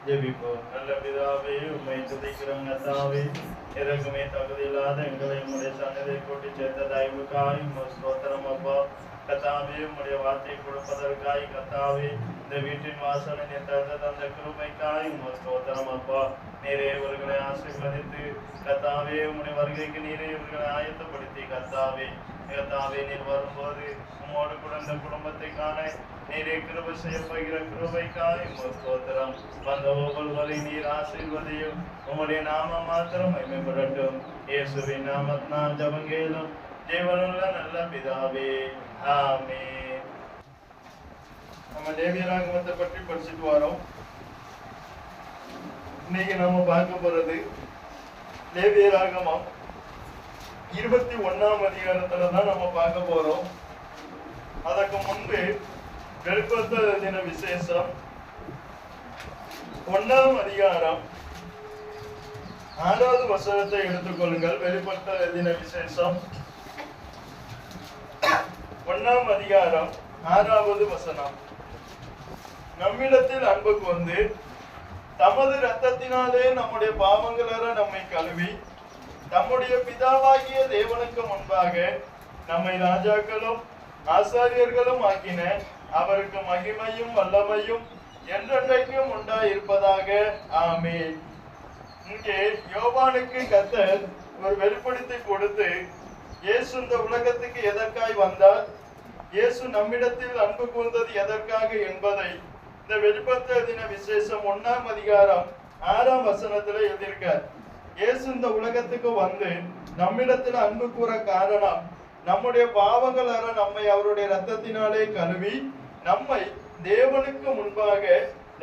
ஜெபிப்போம். நல்ல பிதாவே, உம்மை துதிக்கிறோம் கர்த்தாவே. இறக்குமே தகுதியில்லாத எங்களை உம்முடைய சன்னதியை கூட்டி சேர்த்த தயவுக்காய் ஸ்தோத்திரம் அப்பா. கர்த்தாவே, உம்முடைய வார்த்தையை கொடுப்பதற்காய் கர்த்தாவே, இந்த வீட்டின் வாசலை நீர் திறந்த அந்த கிருபைக்காய் ஸ்தோத்திரம் அப்பா. நீரே இவர்களை ஆசீர்வதித்து கர்த்தாவே, உம்முடைய வருகைக்கு நீரே இவர்களை ஆயத்தப்படுத்தி கர்த்தாவே நீர் வரும்போது உம்மோடு கூட இந்த குடும்பத்தை காண நீரே கிருபை செய்ய போகிற கிருபைக்காய் ஸ்தோத்திரம். வந்த ஒவ்வொருவரை நீர் ஆசீர்வதியும். உம்முடைய நாம மாத்திரம் மகிமைப்படட்டும். இயேசுவின் நாமத்தினால் ஜெபங்கேளும் ஜீவனுள்ள நல்ல பிதாவே, ஆமென். நம்ம லேவியராகமத்தை பற்றி படிச்சுட்டு வரோம். இன்னைக்கு நம்ம பார்க்க போறது லேவியராகமம் 21ஆம் அதிகாரத்துல தான் நம்ம பார்க்க போறோம். அதற்கு முன்பு வெளிப்படுத்தல் தின விசேஷம் 1ஆம் அதிகாரம் 6வது வசனத்தை எடுத்துக்கொள்ளுங்கள். வெளிப்படுத்தல் தின விசேஷம் 1ஆம் அதிகாரம் 6வது வசனம். நம்மிடத்தில் அன்பு கொண்டு தமது இரத்தத்தினாலே நம்முடைய பாவங்களற நம்மை கழுவி நம்முடைய பிதாவாகிய தேவனுக்கு முன்பாக நம்மை ராஜாக்களும் ஆசாரியர்களும் ஆக்கின அவருக்கு மகிமையும் வல்லமையும் என்றென்றைக்கும் உண்டாயிருப்பதாக, ஆமென். இங்கே யோவானுக்கு கர்த்தர் ஒரு வெளிப்படுத்தி கொடுத்து, இயேசு இந்த உலகத்துக்கு எதற்காய் வந்தார், இயேசு நம்மிடத்தில் அன்பு கூர்ந்தது எதற்காக என்பதை இந்த வெளிப்படுத்தல் தின விசேஷம் 1ஆம் அதிகாரம் 6ஆம் வசனத்துல எழுதியிருக்கார். இயேசு இந்த உலகத்துக்கு வந்து நம்மிடத்தில் அன்பு கூற காரணம், நம்முடைய பாவங்கள் அற நம்மை அவருடைய இரத்தத்தினாலே கழுவி நம்மை தேவனுக்கு முன்பாக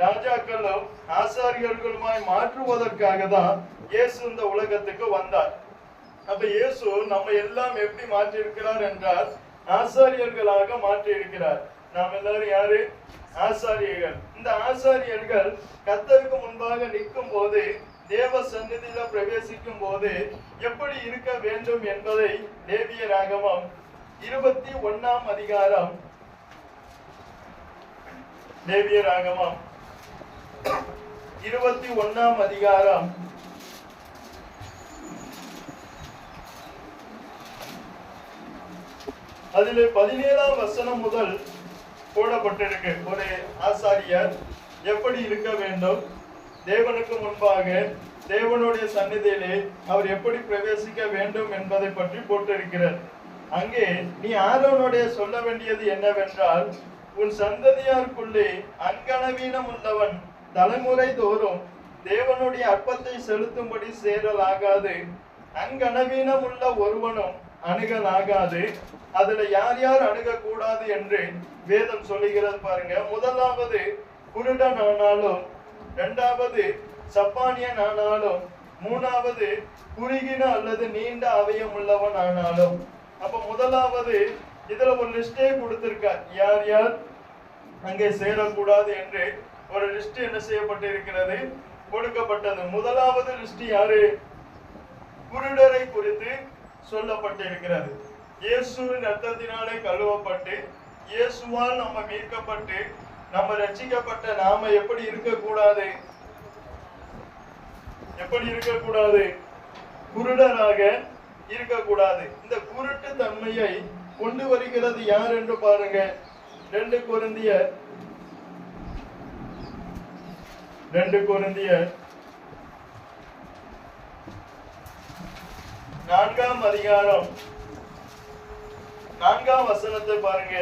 ராஜாக்களும் ஆசாரியர்களுமாய் மாற்றுவதற்காக தான் இயேசு இந்த உலகத்துக்கு வந்தார். அப்ப இயேசு நம்ம எல்லாம் எப்படி மாற்றி இருக்கிறார் என்றால் ஆசாரியர்களாக மாற்றி இருக்கிறார். நாம் எல்லாரும் யாரு? ஆசாரியர்கள். இந்த ஆசாரியர்கள் கர்த்தருக்கு முன்பாக நிற்கும் போது, தேவ சந்நிதியில பிரவேசிக்கும் போது எப்படி இருக்க வேண்டும் என்பதை லேவியராகமம் 21ஆம் அதிகாரம் லேவியராகமம் 21ஆம் அதிகாரம் 17ஆம் வசனம் முதல் போடப்பட்டிருக்கு. ஒரு ஆசாரியர் எப்படி இருக்க வேண்டும், தேவனுக்கு முன்பாக தேவனுடைய சந்நிதியிலே அவர் எப்படி பிரவேசிக்க வேண்டும் என்பதை பற்றி போட்டிருக்கிறார். அங்கே நீ ஆரோனுடைய சொல்ல வேண்டியது என்னவென்றால், உன் சந்ததியாருக்குள்ளே அங்கனவீனம் உள்ளவன் தலைமுறை தோறும் தேவனுடைய அர்ப்பத்தை செலுத்தும்படி சேரலாகாது, அங்கனவீனம் உள்ள ஒருவனும் அணுகலாகாது. அதுல யார் யார் அணுகக்கூடாது என்று வேதம் சொல்லுகிறது பாருங்க. முதலாவது குருடன் ஆனாலும், இரண்டாவது சப்பானியன் ஆனாலும், மூணாவது குறுகின அல்லது நீண்ட அவயம் உள்ளவன் ஆனாலும். அப்ப முதலாவது இதுல ஒரு லிஸ்டே கொடுத்திருக்கார், யார் யார் அங்கே சேரக்கூடாது என்று ஒரு லிஸ்ட் என்ன செய்யப்பட்டிருக்கிறது, கொடுக்கப்பட்டது. முதலாவது லிஸ்ட் யாரு? குருடரை குறித்து சொல்லப்பட்டிருக்கிறது. இயேசுவின் ரத்தத்தினாலே கழுவப்பட்டு இயேசுவால் நம்ம மீட்கப்பட்டு நம்ம ரட்சிக்கப்பட்ட நாம எப்படி இருக்கக்கூடாது, எப்படி இருக்கக்கூடாது? குருடராக இருக்கக்கூடாது. இந்த குருட்டு தன்மையை கொண்டு வருகிறது யார் என்று பாருங்க. 2 கொரிந்தியர் 4ஆம் அதிகாரம் 4ஆம் வசனத்தை பாருங்க.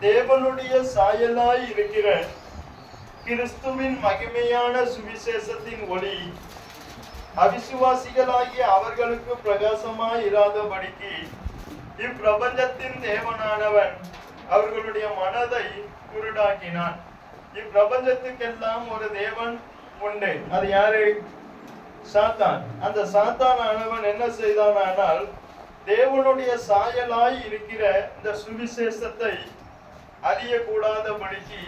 தேவனுடைய சாயலாய் இருக்கிற கிறிஸ்துவின் மகிமையான சுவிசேஷத்தின் ஒளி அவிசுவாசிகளாகிய அவர்களுக்கு பிரகாசமாய் இராதபடிக்கு இப்பிரபஞ்சத்தின் தேவனானவன் அவர்களுடைய மனதை குருடாக்கினான். இப்பிரபஞ்சத்துக்கெல்லாம் ஒரு தேவன் உண்டு. அது யாரு? சாத்தான். அந்த சாத்தான் ஆனவன் என்ன செய்தானால், தேவனுடைய சாயலாய் இருக்கிற இந்த சுவிசேஷத்தை அறியக்கூடாதபடிக்கு,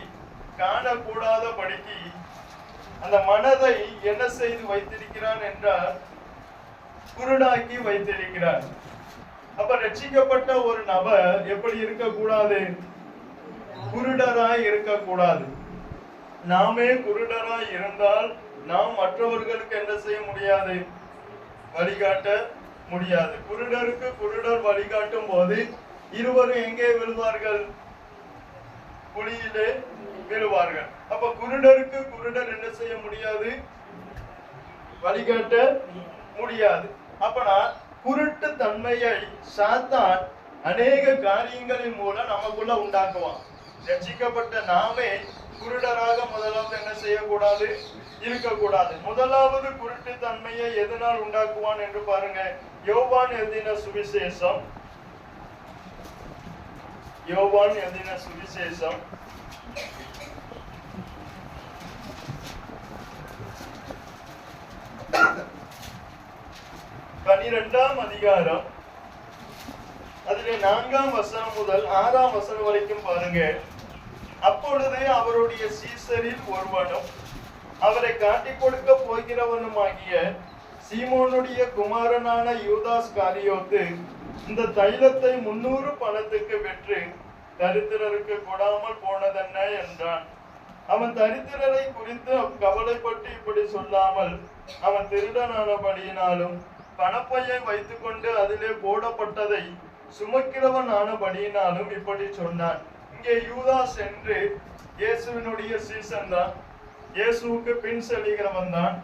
காணக்கூடாதபடிக்கு அந்த மனதை என்ன செய்து வைத்திருக்கிறான் என்றால் குருடாக்கி வைத்திருக்கிறான். அப்ப ரட்சிக்கப்பட்ட ஒரு நபர் எப்படி இருக்கக்கூடாது? குருடராய் இருக்கக்கூடாது. நாமே குருடராய் இருந்தால் நாம் மற்றவர்களுக்கு என்ன செய்ய முடியாது? வழிகாட்ட முடியாது. குருடருக்கு குருடர் வழிகாட்டும் போது இருவரும் எங்கே விழுவார்கள்? குழியிலே விழுவார்கள். அப்ப குருடருக்கு குருடர் என்ன செய்ய முடியாது? வழிகாட்ட முடியாது. அப்பனா குருட்டு தன்மையை சாத்தான் அநேக காரியங்களின் மூலம் நமக்குள்ள உண்டாக்குவான். ரட்சிக்கப்பட்ட நாமே குருடராக முதலாவது என்ன செய்யக்கூடாது? இருக்கக்கூடாது. முதலாவது குருட்டு தன்மையை எதனால் உண்டாக்குவான் என்று பாருங்க. யோவான் எழுதின சுவிசேஷம், யோவான் எழுதின சுவிசேஷம் 12ஆம் அதிகாரம் அதிலே 4ஆம் வசனம் முதல் 6ஆம் வசனம் வரைக்கும் பாருங்க. அப்பொழுதே அவருடைய சீசரில் ஒருவனும் அவரை காட்டிக் கொடுக்க போகிறவனுமாகிய சீமோனுடைய குமாரனான யூதாஸ் காரியோத்து இந்த தைலத்தை 300 பணத்துக்கு விற்று தரித்திரருக்கு கொடாமல் போனதென்ன என்றான். அவன் தரித்திரரை குறித்து கவலைப்பட்டு இப்படி சொல்லாமல், அவன் திருடனானபடியினாலும் பணப்பையை வைத்துக் கொண்டு அதிலே போடப்பட்டதை சுமக்கிறவன் ஆனபடியினாலும் இப்படி சொன்னான். இங்கே யூதாஸ் என்று இயேசுவினுடைய சீசன் தான், இயேசுவுக்கு பின் செல்கிறவன் தான்.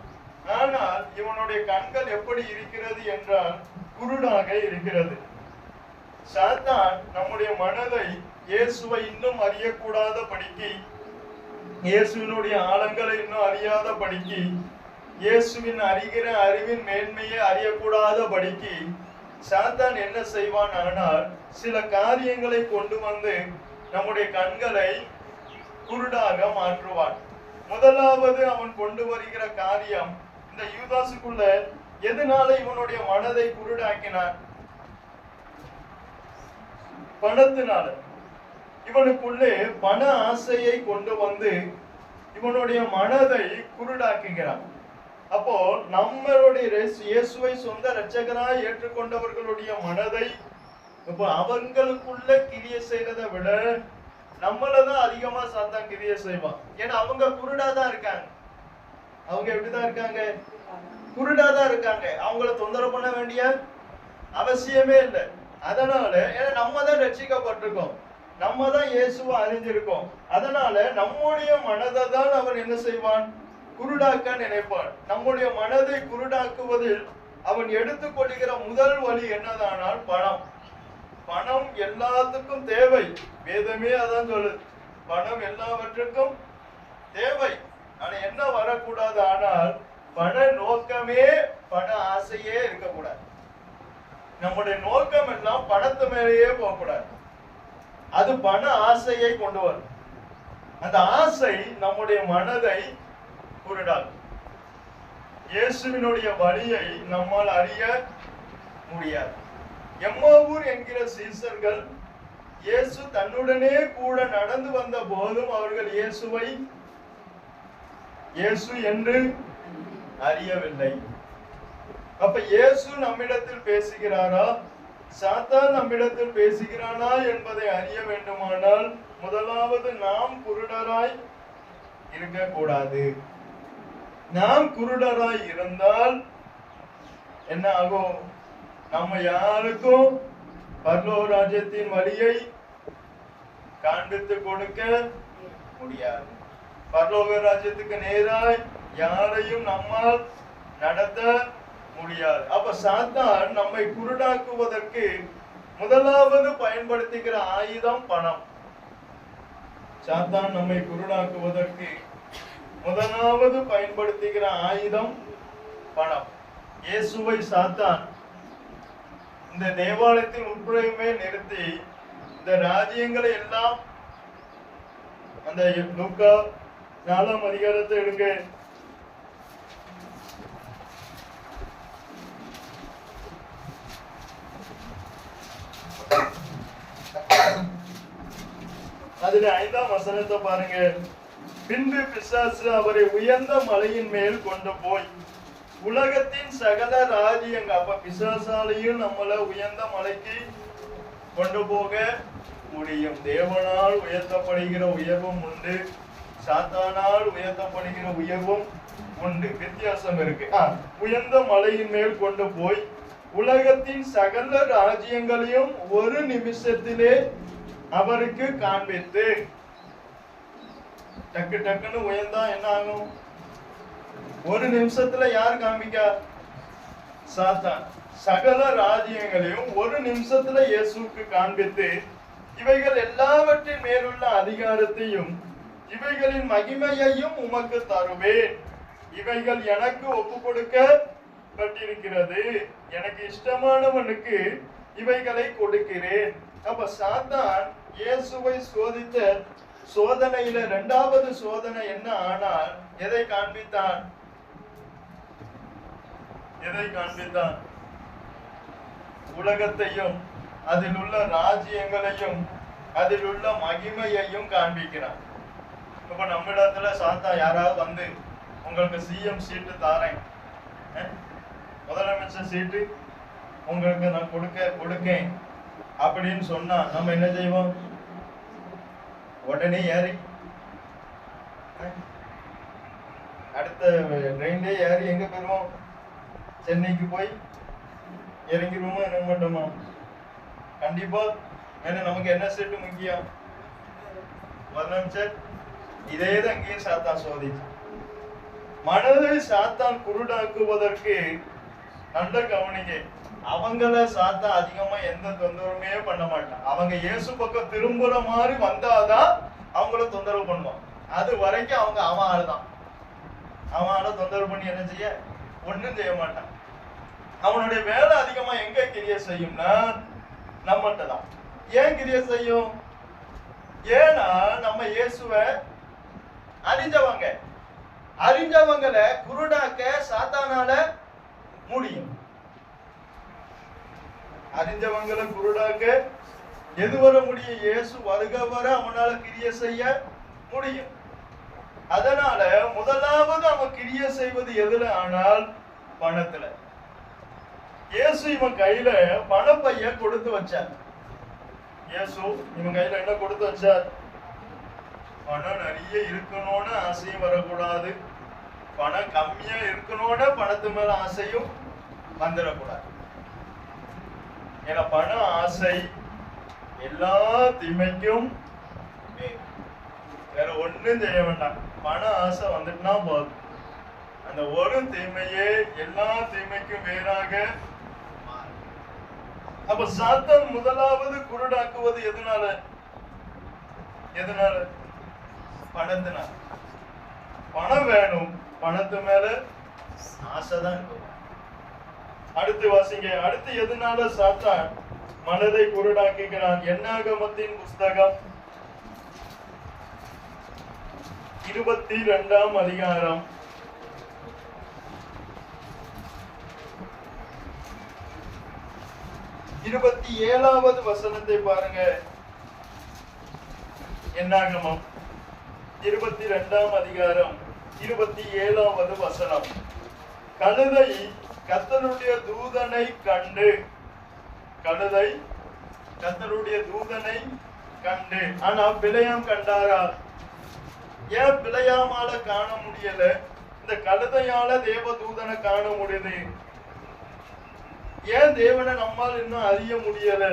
ஆனால் இவனுடைய கண்கள் எப்படி இருக்கிறது என்றால் குருடாக இருக்கிறது. சாத்தான் நம்முடைய மனதை இயேசுவை இன்னும் அறியக்கூடாத படிக்கு, இயேசுவினுடைய ஆழங்களை இன்னும் அறியாத படிக்கு, இயேசுவின் அறிகிற அறிவின் மேன்மையை அறியக்கூடாத படிக்கு சாத்தான் என்ன செய்வான்? ஆனால் சில காரியங்களை கொண்டு வந்து நம்முடைய கண்களை குருடாக மாற்றுவான். முதலாவது அவன் கொண்டு வருகிற காரியம், இந்த யூதாசுக்குள்ள எதனால இவனுடைய மனதை குருடாக்கினான்? பணத்தினால. இவனுக்குள்ளே பண ஆசையை கொண்டு வந்து இவனுடைய மனதை குருடாக்குகிறான். அப்போ நம்மளுடைய இயேசுவை சொந்த இரட்சகராய் ஏற்றுக்கொண்டவர்களுடைய மனதை இப்போ அவங்களுக்குள்ள கிரியை செய்யறதை விட நம்மளதான் அதிகமா சாத்தான் கிரியை செய்வான். ஏன்னா அவங்க குருடாதான் இருக்காங்க. அவங்க எப்படிதான் இருக்காங்க? குருடாதான் இருக்காங்க. அவங்கள தொந்தரவு பண்ண வேண்டிய அவசியமே இல்லை. அதனால ஏன்னா நம்ம தான் ரட்சிக்கப்பட்டிருக்கோம், நம்ம தான் இயேசுவை அறிஞ்சிருக்கோம். அதனால நம்முடைய மனதை தான் அவன் என்ன செய்வான்? குருடாக்க நினைப்பான். நம்முடைய மனதை குருடாக்குவதில் அவன் எடுத்துக்கொள்கிற முதல் வழி என்னதானால் பணம். பணம் எல்லாத்துக்கும் தேவை. வேதமே அதான் சொல்லுது, பணம் எல்லாவற்றுக்கும் தேவை. ஆனா என்ன வரக்கூடாது? ஆனால் பண நோக்கமே, பண ஆசையே இருக்கக்கூடாது. நம்முடைய நோக்கம் எல்லாம் பணத்து மேலேயே போகக்கூடாது. அது பண ஆசையை கொண்டு வரும். அந்த ஆசை நம்முடைய மனதை குருடாகும். இயேசுவினுடைய வழியை நம்மால் அறிய முடியாது. எம்மாவூர் என்கிற சீசர்கள் இயேசு தன்னுடனே கூட நடந்து வந்த போதும் அவர்கள் இயேசுவை இயேசு என்று அறியவில்லை. அப்ப இயேசு நம்மிடத்தில் பேசுகிறாரா, சாத்தான் நம்மிடத்தில் பேசுகிறானா என்பதை அறிய வேண்டுமானால் முதலாவது நாம் குருடராய் இருக்கக்கூடாது. நாம் குருடராய் இருந்தால் என்ன ஆகும்? நம்ம யாருக்கும் பரலோக ராஜ்யத்தின் வழியை காண்பித்து கொடுக்க முடியாது. பரலோக ராஜ்யத்துக்கு நேராய் யாரையும் நம்மால் நடத்த முடியாது. அப்ப சாத்தான் நம்மை குருடாக்குவதற்கு முதலாவது பயன்படுத்துகிற ஆயுதம் பணம். சாத்தான் நம்மை குருடாக்குவதற்கு முதலாவது பயன்படுத்துகிற ஆயுதம் பணம். இயேசுவை சாத்தான் இந்த தேவாலயத்தில் உட்புறமே நிறுத்தி இந்த ராஜ்யங்களை எல்லாம், அந்த லூக்கா 4ஆம் அதிகாரத்தை எடுங்க, அதுல 5ஆம் வசனத்தை பாருங்க. பின்பு பிசாசு அவரை உயர்ந்த மலையின் மேல் கொண்டு போய் உலகத்தின் சகல ராஜ்யங்கள், அப்ப பிசாசாலையும் நம்மள உயர்ந்த மலைக்கு கொண்டு போக முடியும். தேவனால் உயர்த்தப்படுகிற உயர்வும் உண்டு, சாத்தானால் உயர்த்தப்படுகிற உயர்வும் உண்டு. வித்தியாசம் இருக்கு. உயர்ந்த மலையின் மேல் கொண்டு போய் உலகத்தின் சகல ராஜ்யங்களையும் ஒரு நிமிஷத்திலே அவருக்கு காண்பித்து. டக்கு டக்குன்னு உயர்ந்தா என்ன ஆகும்? ஒரு நிமிஷத்துல யார் காண்பிக்கா? சாத்தான். சகல ராஜ்யங்களையும் ஒரு நிமிஷத்துல இயேசுக்கு காண்பித்து, இவைகள் எல்லாவற்றின் மேலுள்ள அதிகாரத்தையும் இவைகளின் மகிமையையும் உமக்கு தருவேன், இவைகள் எனக்கு ஒப்பு கொடுக்கப்பட்டிருக்கிறது, எனக்கு இஷ்டமானவனுக்கு இவைகளை கொடுக்கிறேன். அப்ப சாத்தான் இயேசுவை சோதித்த சோதனையில இரண்டாவது சோதனை என்ன ஆனால் எதை காண்பித்தான்? எதை காண்பித்தான்? உலகத்தையும் அதில் உள்ள ராஜ்யங்களையும் அதில் உள்ள மகிமையையும் காண்பிக்கிறான். இப்ப நம்மிடத்துல சாத்தா யாராவது வந்து உங்களுக்கு சிஎம் சீட்டு தாரேன், முதலமைச்சர் சீட்டு உங்களுக்கு நான் கொடுக்கேன் அப்படின்னு சொன்னா நம்ம என்ன செய்வோம்? உடனே ஏறி அடுத்த ட்ரெயின்ல ஏறி எங்க போயிருவோம்? சென்னைக்கு போய் இறங்கிடுவோமா? இறங்க மாட்டோமா? கண்டிப்பா. ஏன்னா நமக்கு என்ன சீட்டு முக்கியம்? முதலமைச்சர். இதே தான் அங்கேயும் சாத்தான் சோதிச்சு. மனதை சாத்தான் குருடாக்குவதற்கு நல்ல கவனிங்க. அவங்கள சாத்தான் அதிகமா எந்த தொந்தரவுமே பண்ண மாட்டான். அவங்க இயேசு பக்கம் திரும்புற மாதிரி வந்தாதான் அவங்கள தொந்தரவு பண்ணுவான். அது வரைக்கும் அவங்க அவன் ஆளுதான். அவன் ஆள தொந்தரவு பண்ணி என்ன செய்ய? ஒண்ணும் செய்ய மாட்டான். அவனுடைய வேலை அதிகமா எங்க கிரிய செய்யும்னா நம்மகிட்ட தான். ஏன் கிரிய செய்யும்? ஏன்னா நம்ம இயேசுவை அறிஞ்சவங்களை குருடாக்க சாத்தானால முடியும். அறிஞ்சவங்களை குருடாக்க எது வர முடியும்? இயேசு வருக வர அவனால கிரிய செய்ய முடியும். அதனால முதலாவது அவன் கிரிய செய்வது எதுல? ஆனால் பணத்துல. இயேசு இவன் கையில பணப்பைய கொடுத்து வச்சார். இயேசு இவன் கையில என்ன கொடுத்து வச்சார்? பணம் நிறைய இருக்கணும்னு ஆசையும் வரக்கூடாது, பணம் கம்மியா இருக்கணும்னு பணத்து மேல ஆசையும் வந்துடக்கூடாது. ஏன்னா பண ஆசை எல்லா தீமைக்கும் வேற ஒண்ணும் செய்ய வேண்டாம். பண ஆசை வந்துட்டுனா போதும். அந்த ஒரு தீமையே எல்லா தீமைக்கும் வேறாக. அப்ப சாத்தான் முதலாவது குருடாக்குவது எதனால? பணத்தினால. பணம் வேணும், பணத்து மேல ஆசைதான் இருக்கும். அடுத்து வாசிங்க. அடுத்து எதனால சாத்தான் மனதை குருடாக்குகிறான்? என்னாகமத்தின் புஸ்தகம் 22ஆம் அதிகாரம் 27வது வசனத்தை பாருங்க. என்னாகமம் 22ஆம் அதிகாரம் 27வது வசனம். கழுதை கர்த்தருடைய தூதனை கண்டு, கழுதை கர்த்தருடைய தூதனை கண்டு. ஆனா பிழையாம் கண்டாரா? ஏன் பிழையாமால காண முடியல? இந்த கழுதையால தேவ தூதனை காண முடியுது. ஏன் தேவனை நம்மால் இன்னும் அறிய முடியல?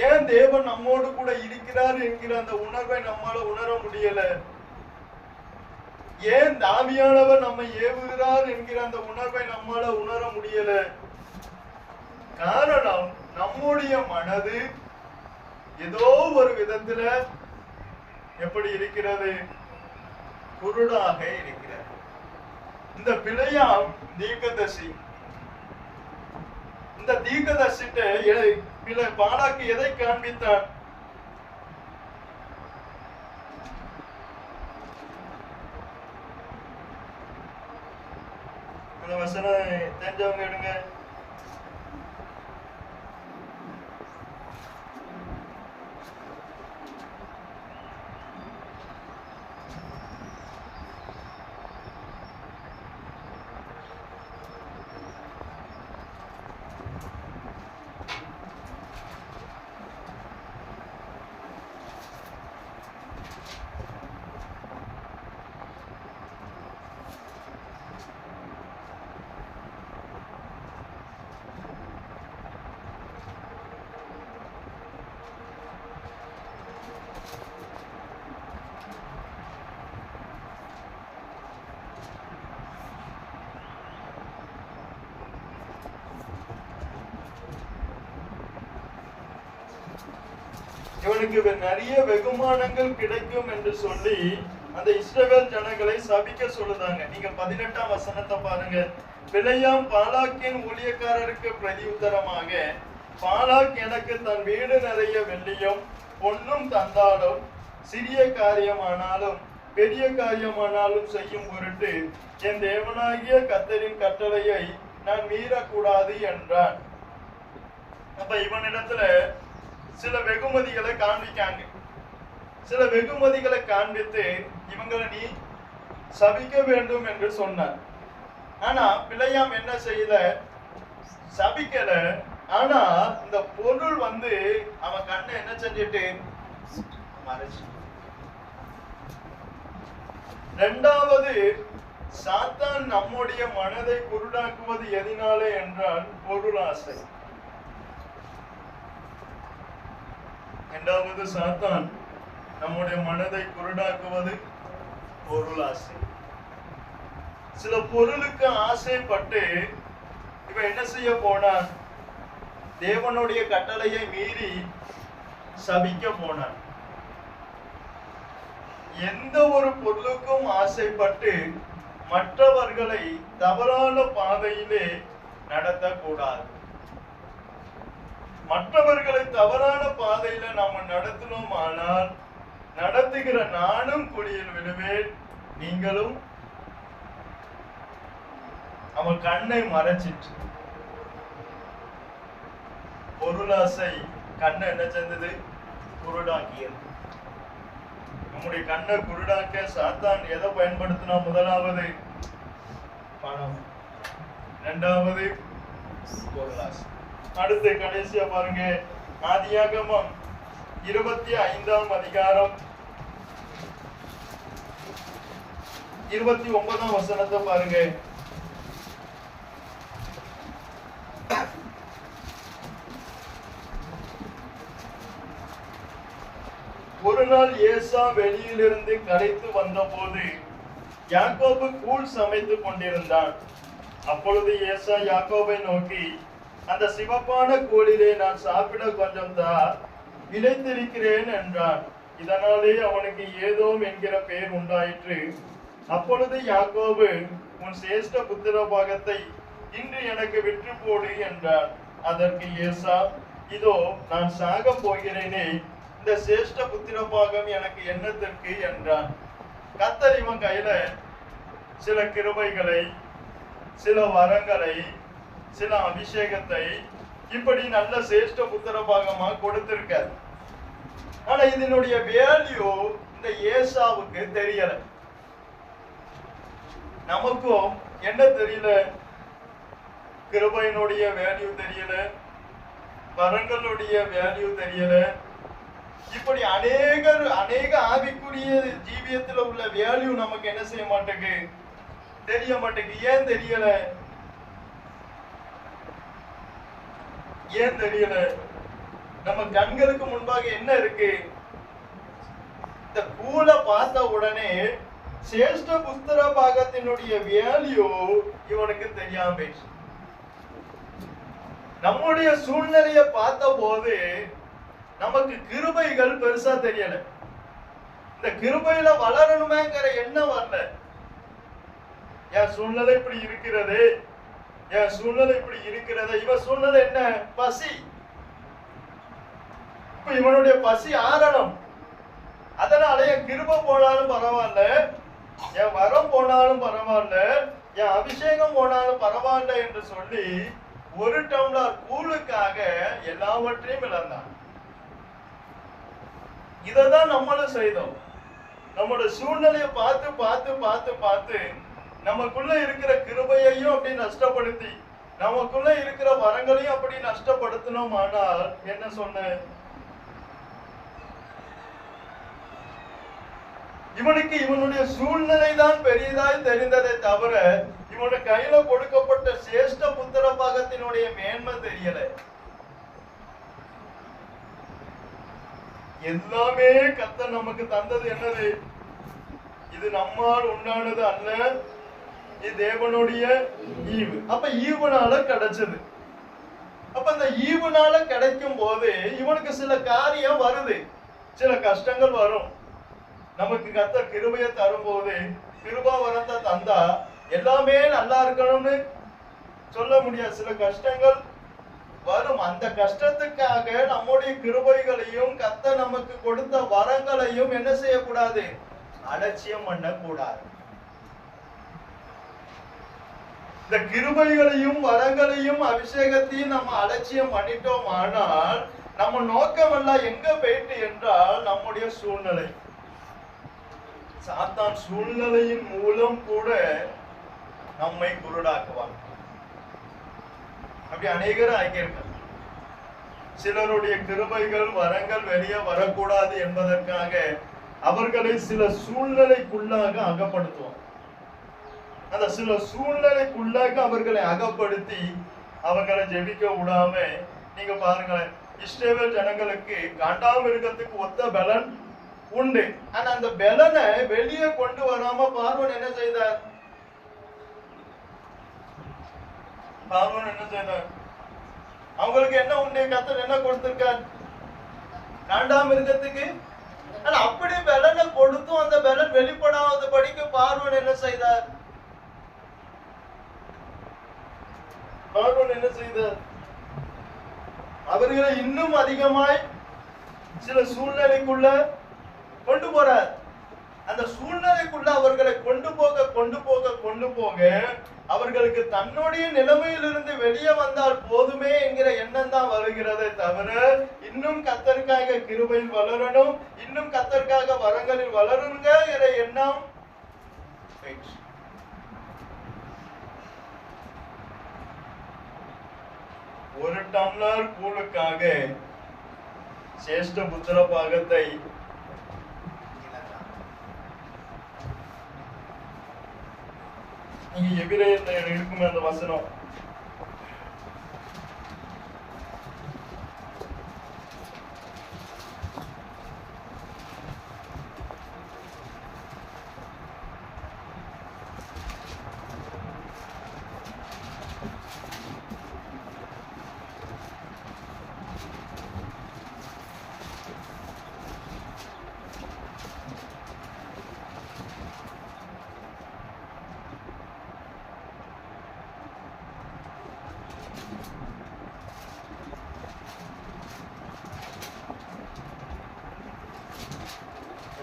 ஏன் தேவன் நம்மோடு கூட இருக்கிறார் என்கிற அந்த உணர்வை நம்மால உணர முடியல? ஏன் ஆவியானவர் நம்மை ஏவுகிறார் என்கிற அந்த உணர்வை நம்மால உணர முடியல? காரணம் நம்முடைய மனது ஏதோ ஒரு விதத்துல எப்படி இருக்கிறது? குருடாக இருக்கிறது. இந்த பிழையாம் தீர்க்கதரிசி, இந்த தீர்க்கதரிசிட்ட பாலாக்கு எதை காண்பித்தான்? அந்த வசனம் தெரிஞ்சவங்க எடுங்க. இவனுக்கு நிறைய வெகுமானங்கள் கிடைக்கும் என்று சொல்லி அந்த இஸ்ரவேல் ஜனங்களை சபிக்க சொல்லுதாங்க. நீங்க 18ஆம் வசனத்தை பாருங்க. பிலேயாம் பாலாக்கின் ஊழியக்காரருக்கு பிரதி உத்தரமாக, பாலாக் எனக்கு தன் வீடு நிறைய வெள்ளியும் பொன்னும் தந்தாலும் சிறிய காரியமானாலும் பெரிய காரியமானாலும் செய்யும் பொருட்டு என் தேவனாகிய கர்த்தரின் கட்டளையை நான் மீறக்கூடாது என்றான். அப்ப இவனிடத்துல சில வெகுமதிகளை காண்பிக்காங்க. சில வெகுமதிகளை காண்பித்து இவங்களை நீ சபிக்க வேண்டும் என்று சொன்னார். ஆனா பிலேயாம் என்ன செய்யல? சபிக்கல. ஆனா இந்த பொருள் அவன் கண்ணை என்ன செஞ்சிட்டு மறைச்சு. இரண்டாவது, சாத்தான் நம்முடைய மனதை குருடாக்குவது எதனாலே என்றால் பொருள் ஆசை. இரண்டாவது, சாத்தான் நம்முடைய மனதை குருடாக்குவது பொருள் ஆசை. சில பொருளுக்கு ஆசைப்பட்டு இவன் என்ன செய்ய போனான்? தேவனுடைய கட்டளையை மீறி சபிக்க போனான். எந்த ஒரு பொருளுக்கும் ஆசைப்பட்டு மற்றவர்களை தவறான பாதையிலே நடத்தக்கூடாது. மற்றவர்களை தவறான பாதையில நாம நடத்தினோம் ஆனால் நடத்துகிற நானும் குழியில் விழுவேன், நீங்களும். அவன் கண்ணை மறைச்சிட்டு பொருளாசை கண்ணை என்ன செஞ்சது? குருடாக்கியது. நம்முடைய கண்ணை குருடாக்க சாத்தான் எதை பயன்படுத்தினா? முதலாவது பணம், இரண்டாவது பொருளாசை. அடுத்து கடைசியா பாருங்க, ஆதியாகமம் 25ஆம் அதிகாரம் 29ஆம் வசனத்தை பாருங்க. ஒரு நாள் ஏசா வெளியிலிருந்து களைத்து வந்தபோது யாக்கோபு கூழ் சமைத்துக் கொண்டிருந்தான். அப்பொழுது ஏசா யாக்கோபை நோக்கி, அந்த சிவப்பான கூழிலே நான் சாப்பிட கொஞ்சம் தா, இளைத்திருக்கிறேன் என்றான். இதனாலே அவனுக்கு ஏதோம் என்கிற பெயர் உண்டாயிற்று. அப்பொழுது யாக்கோபு, உன் சேஷ்ட புத்திர பாகத்தை இன்று எனக்கு விற்று போடு என்றான். அதற்கு ஏசா, இதோ நான் சாக போகிறேனே, இந்த சேஷ்ட புத்திர பாகம் எனக்கு என்னத்திற்கு என்றான். கர்த்தர் இவன் கையில சில கிருபைகளை, சில வரங்களை, சில அபிஷேகத்தை இப்படி நல்ல சேஷ்ட புத்திர பாகமா கொடுத்திருக்கார். ஆனா இதனுடைய வேல்யூ இந்த ஏசாவுக்கு தெரியல. நமக்கும் என்ன தெரியல? கிருபையினுடைய வேல்யூ தெரியல, வரங்களுடைய வேல்யூ தெரியல. இப்படி அநேக ஆவிக்குரிய ஜீவியத்துல உள்ள வேல்யூ நமக்கு என்ன செய்ய மாட்டேங்குது? தெரிய மாட்டேங்குது. ஏன் தெரியல? ஏன் தெரியல? நம்ம கண்களுக்கு முன்பாக என்ன இருக்கு? இந்த கூலை பார்த்த உடனே சேஷ்ட புத்திர பாகத்தினுடைய வேல்யூ இவனுக்கு தெரியாம போயிடுச்சு. நம்முடைய சூழ்நிலையை பார்த்த போது நமக்கு கிருபைகள் பெருசா தெரியல. இந்த கிருபையில வளரணுமேங்கிற எண்ணம் வரல. என் சூழ்நிலை இப்படி இருக்கிறது, என் சூழ்நிலை இப்படி இருக்கிறது. இவன் சூழ்நிலை என்ன? பசி. இப்ப இவனுடைய பசி ஆறணும். அதனால என் கிருபை போனாலும் பரவாயில்ல, என் வரம் போனாலும் பரவாயில்ல, என் அபிஷேகம் போனாலும் பரவாயில்ல என்று சொல்லி ஒரு டம்ளர் கூழுக்காக எல்லாவற்றையும் இழந்தான். இததான் நம்மளும் செய்தோம். நம்மளோட சூழ்நிலையை பார்த்து பார்த்து பார்த்து பார்த்து நமக்குள்ள இருக்கிற கிருபையையும் அப்படி நஷ்டப்படுத்தி, நமக்குள்ள இருக்கிற வரங்களையும் அப்படி நஷ்டப்படுத்தணும். ஆனால் என்ன சொன்ன? இவனுக்கு இவனுடைய சூழ்நிலை தான் பெரியதாய் தெரிந்ததை தவிர இவனுக்கு கையில கொடுக்கப்பட்ட சேஷ்ட புத்திர பாகத்தினுடைய மேன்மை தெரியல. எல்லாமே கர்த்தர் நமக்கு தந்தது என்னது? இது நம்மால் உண்டானது அல்ல, இது தேவனுடைய ஈவு. அப்ப ஈவுனால கிடைச்சது. அப்ப இந்த ஈவுனால கிடைக்கும் போது இவனுக்கு சில காரியம் வருது, சில கஷ்டங்கள் வரும். நமக்கு கர்த்தர் கிருபையை தரும்போது கிருபா வரத்தை தந்தா எல்லாமே நல்லா இருக்கணும்னு சொல்ல முடியாது. சில கஷ்டங்கள் வரும். அந்த கஷ்டத்துக்காக நம்முடைய கிருபைகளையும் கர்த்தர் நமக்கு கொடுத்த வரங்களையும் என்ன செய்யக்கூடாது? அலட்சியம் பண்ணக்கூடாது. இந்த கிருபைகளையும் வரங்களையும் அபிஷேகத்தையும் நம்ம அலட்சியம் பண்ணிட்டோம். ஆனால் நம்ம நோக்கம் எல்லாம் எங்க போயிட்டு என்றால் நம்முடைய சூழ்நிலை. சாத்தான் சூழ்நிலையின் மூலம் கூட நம்மை குருடாக்குவான். அப்படி அநேகரும் ஆகியிருக்க. சிலருடைய கிருபைகள் வரங்கள் வெளியே வரக்கூடாது என்பதற்காக அவர்களை சில சூழ்நிலைக்குள்ளாக அகப்படுத்துவான். அந்த சில சூழ்நிலைக்குள்ளாக அவர்களை அகப்படுத்தி அவர்களை ஜெபிக்க விடாம, நீங்க பாருங்களேன், இஸ்ரவேல் ஜனங்களுக்கு காண்டாமிருகத்துக்கு ஒத்த பலன் உண்டு. ஆனா அந்த பலனை வெளியே கொண்டு வராம பார்வோன் என்ன செய்தார்? அவங்களுக்கு என்ன உண்டு? கர்த்தர் என்ன கொடுத்திருக்கார்? காண்டாமிருகத்துக்கு. ஆனா அப்படி பலனை கொடுத்தும் அந்த பலன் வெளிப்படாத படிக்க பார்வோன் என்ன செய்தார்? பார்வோன் என்ன செய்தார்? அவர்களை இன்னும் அதிகமாய் சில சூழ்நிலைக்குள்ள கொண்டு போறார். அந்த சூழ்நிலைக்குள்ள அவர்களை கொண்டு போக அவர்களுக்கு தன்னுடைய நிலைமையிலிருந்து வெளியே வந்தால் போதுமே என்கிற எண்ணம் தான் வருகிறதே தவிர, இன்னும் கர்த்தருக்காக கிருபையில் வளரணும், இன்னும் கர்த்தருக்காக வரங்களில் வளருங்க என்ற எண்ணம். ஒரு டம்ளர் கூழுக்காக சேஷ்ட புத்திர பாகத்தை நீங்க எபிரேயர்ல இருக்குமே அந்த வசனம்,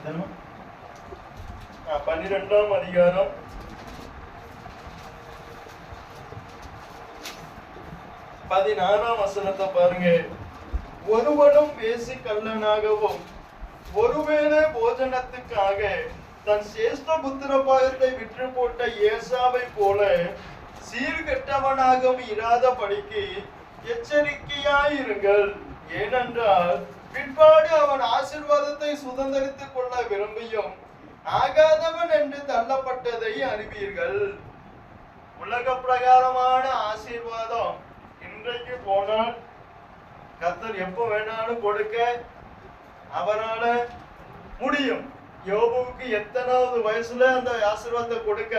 எத்தனை 12ஆம் அதிகாரம் 16ஆம் வசனத்தை பாருங்க. ஒருவனும் வேசி கள்ளனாகவும் ஒருவேளை போஜனத்துக்காக தன் சேஷ்ட புத்திர பாகத்தை விற்று போட்ட ஏசாவை போல சீர்கெட்டவனாகவும் இராதபடிக்கு எச்சரிக்கையாயிருங்கள். ஏனென்றால் பிற்பாடு அவன் ஆசீர்வாதத்தை சுதந்திரித்துக் கொள்ள விரும்பியும் ஆகாதவன் என்று தள்ளப்பட்டதை அறிவீர்கள். உலக பிரகாரமான ஆசீர்வாதம் இன்றைக்கு போனால் கர்த்தர் எப்ப வேணாலும் கொடுக்க அவரால முடியும். யோபுவுக்கு எத்தனாவது வயசுல அந்த ஆசீர்வாதத்தை கொடுக்க,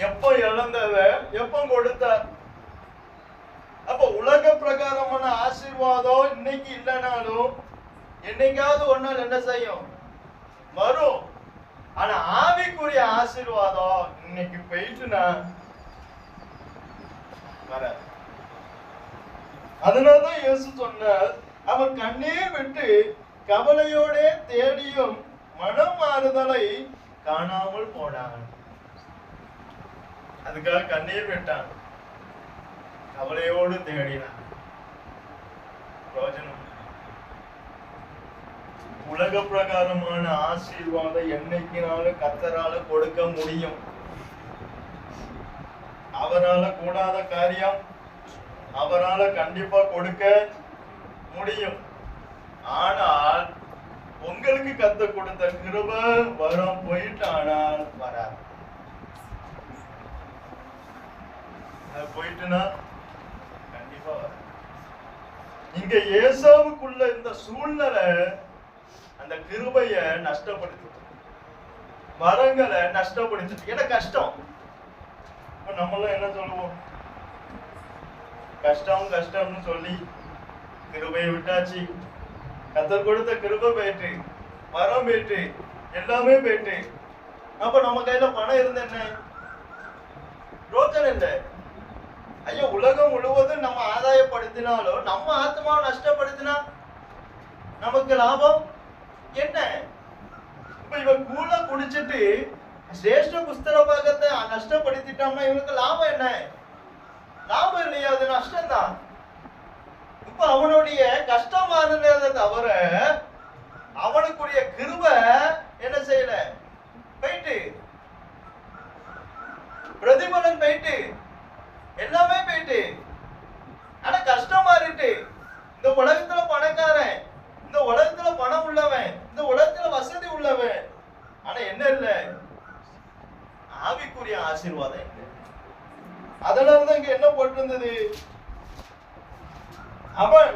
எப்ப இழந்தத எப்ப கொடுத்தார்? அப்ப உலக பிரகாரமான ஆசீர்வாதம் இன்னைக்கு இல்லைனாலும் என்னைக்காவது ஒரு நாள் என்ன செய்யும்? வரும். ஆனா ஆவிக்குரிய ஆசீர்வாதம் இன்னைக்கு போயிட்டுனா வர. அதனாலதான் இயேசு சொன்னார், அவர் கண்ணீர் விட்டு கவலையோட தேடியும் மனம் மாறுதலை காணாமல் போனான். அதுக்காக கண்ணீர் விட்டான், கவலையோடு தேடினான். பிரயோஜனம். உலக பிரகாரமான ஆசீர்வாதம் என்னைக்குனாலும் கர்த்தரால கொடுக்க முடியும். அவரால கூடாத காரியம் அவரால கண்டிப்பா கொடுக்க முடியும். ஆனால் உங்களுக்கு கர்த்தர் கொடுத்த கிருபை வரம் போயிட்டானால் வராது. போயிட்டுனா கண்டிப்பா வராது. இங்க ஏசாவுக்குள்ள இந்த சூழ்நிலை அந்த கிருபைய நஷ்டப்படுத்து, வரங்களை நஷ்டப்படுத்து. ஏன்னா கஷ்டம். நம்மளாம் என்ன சொல்லுவோம்? கஷ்டம் கஷ்டம்னு சொல்லி கிருபையை விட்டாச்சு. கர்த்தர் கொடுத்த கிருபை போயிட்டு, வரம் போயிட்டு, எல்லாமே போயிட்டு. அப்ப நம்ம கையில பணம் இருந்த என்ன ரோஜன் இல்லை. ஐயோ, உலகம் முழுவதும் நம்ம ஆதாயப்படுத்தினாலும் நம்ம ஆத்மாவை நஷ்டப்படுத்தினா நமக்கு லாபம் என்ன? இப்ப இவன் கூழ குடிச்சிட்டு சிரேஷ்ட புஸ்தக பாகத்தை நஷ்டப்படுத்திட்டோம்னா இவனுக்கு லாபம் என்ன? லாபம் இல்லையா, அது நஷ்டம்தான். இப்ப அவனுடைய கஷ்டமானதை தவிர அவனுக்குரிய கிருபை என்ன செய்யல, போயிட்டு பிரதிபலன் போயிட்டு, எல்லாமே போயிட்டு. ஆனா கஷ்டம் மாறிட்டு. இந்த உலகத்துல பணக்காரன், இந்த உலகத்துல பணம் உள்ளவன், இந்த உலகத்துல வசதி உள்ளவன், ஆனா என்ன இல்ல, ஆவிக்குரிய ஆசீர்வாதம் இல்லை. அதனாலதான் இங்க என்ன போட்டிருந்தது, அவன்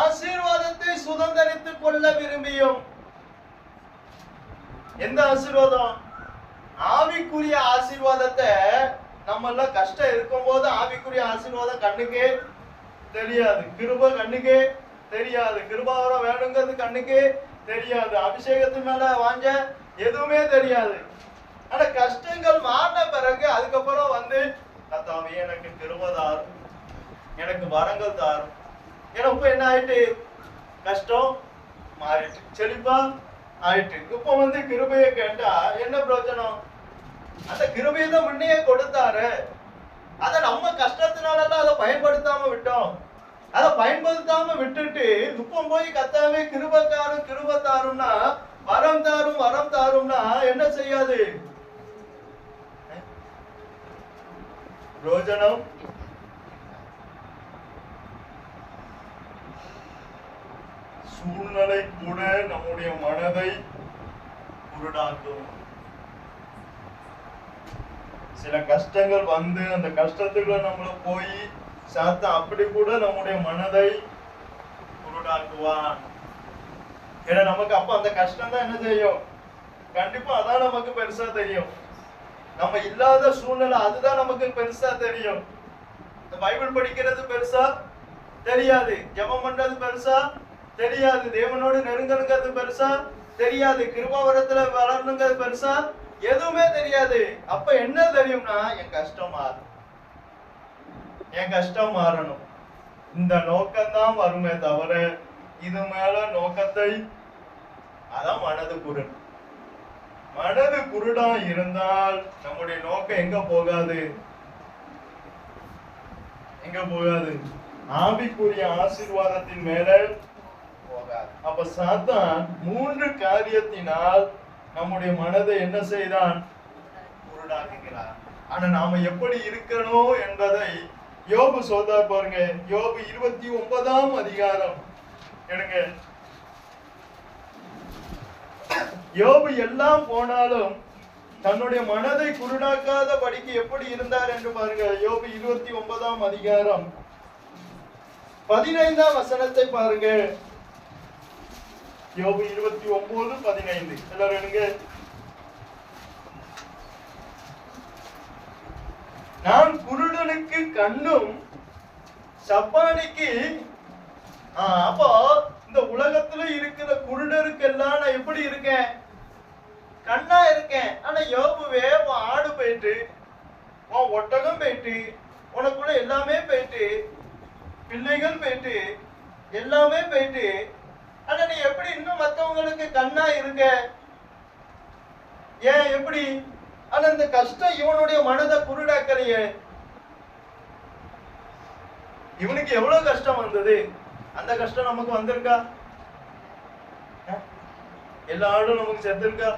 ஆசீர்வாதத்தை சுதந்திரித்துக் கொள்ள விரும்பியும். எந்த ஆசீர்வாதம்? ஆவிக்குரிய ஆசீர்வாதத்தை. நம்ம எல்லாம் கஷ்டம் இருக்கும் போது ஆவிக்குரிய ஆசீர்வாதம் கண்ணுக்கே தெரியாது, கிருபை கண்ணுக்கே தெரியாது, கிருபாவரம் வேணுங்கிறது கண்ணுக்கே தெரியாது, அபிஷேகத்து மேல வாஞ்ச எதுவுமே தெரியாது. ஆனா கஷ்டங்கள் மாறின பிறகு அதுக்கப்புறம் வந்து கர்த்தாவே எனக்கு கிருபை தாரும், எனக்கு வரங்கள் தாரும். ஏன்னா இப்ப என்ன ஆயிட்டு, கஷ்டம் மாறிட்டு, செழிப்பா ஆயிட்டு. இப்ப வந்து கிருபையை கேட்டா என்ன பிரயோஜனம்? அந்த கிருபையை தான் முன்னையே கொடுத்தாரு. அதை நம்ம கஷ்டத்தினாலதான் அதை பயன்படுத்தாம விட்டோம். அதை பயன்படுத்தாம விட்டுட்டு இப்ப போய் கர்த்தாவே கிருபைக்காரும் கிருபை தாரும்னா, வரம் தாரும் வரம் தாரும்னா என்ன செய்யாது பிரயோஜனம்? சூழ்நிலை கூட நம்முடைய மனதை குருடாக்கும். சில கஷ்டங்கள் வந்து அந்த கஷ்டத்துக்குள்ள நம்மள போய் சாத்தா அப்படி கூட நம்முடைய மனதை குருடாக்குவான். ஏன்னா நமக்கு அப்ப அந்த கஷ்டம் தான் என்ன செய்யும், கண்டிப்பா அதான் நமக்கு பெருசா தெரியும். நம்ம இல்லாத சூழ்நிலை அதுதான் நமக்கு பெருசா தெரியும். இந்த பைபிள் படிக்கிறது பெருசா தெரியாது, ஜெபம் பண்றது பெருசா தெரியாது, தேவனோடு நெருங்கணுங்கிறது பெருசா தெரியாது, கிருபாவரத்துல வளரணுங்கிறது பெருசா எதுவுமே தெரியாது. அப்ப என்ன தெரியும்னா, என் கஷ்டம் மாறும், என் கஷ்டம் மாறணும், இந்த நோக்கம்தான் வருமே தவிர இது மேல நோக்கத்தை, அதான் மனது குருடு. மனது குருடா இருந்தால் நம்முடைய நோக்கம் எங்க போகாது, எங்க போகாது, ஆவிக்குரிய ஆசீர்வாதத்தின் மேல போகாது. அப்ப சாத்தான் 3 காரியத்தினால் நம்முடைய மனதை என்ன செய்தான், குருடாக்குகிறார். ஆனா நாம எப்படி இருக்கணும் என்பதை யோபு சொல்றார் பாருங்க. யோபு 29ஆம் அதிகாரம் எடுங்க. யோபு எல்லாம் போனாலும் தன்னுடைய மனதை குருடாக்காத படிக்கு எப்படி இருந்தார் என்று பாருங்க. யோபு 29ஆம் அதிகாரம் 15ஆம் வசனத்தை பாருங்க. யோபு 29:15 எல்லாரும் எடுங்க. நான் குருடனுக்கு கண்ணும் சப்பானிக்கு, அப்போ இந்த உலகத்துல இருக்கிற குருடருக்கு எல்லாம் நான் எப்படி இருக்கேன், கண்ணா இருக்கேன். ஆனா யோபுவே, உன் ஆடு போயிட்டு, உன் ஒட்டகம் போயிட்டு, உனக்குள்ள எல்லாமே போயிட்டு, பிள்ளைகள் போயிட்டு, எல்லாமே போயிட்டு, ஆனா நீ எப்படி இன்னும் மற்றவங்களுக்கு கண்ணா இருக்க? ஏன் எப்படி? ஆனா இந்த கஷ்டம் இவனுடைய மனதை குருடாக்கலையே. இவனுக்கு எவ்வளவு கஷ்டம் வந்தது, அந்த கஷ்டம் நமக்கு வந்திருக்கா? எல்லா ஆடும் நமக்கு செத்துருக்கா?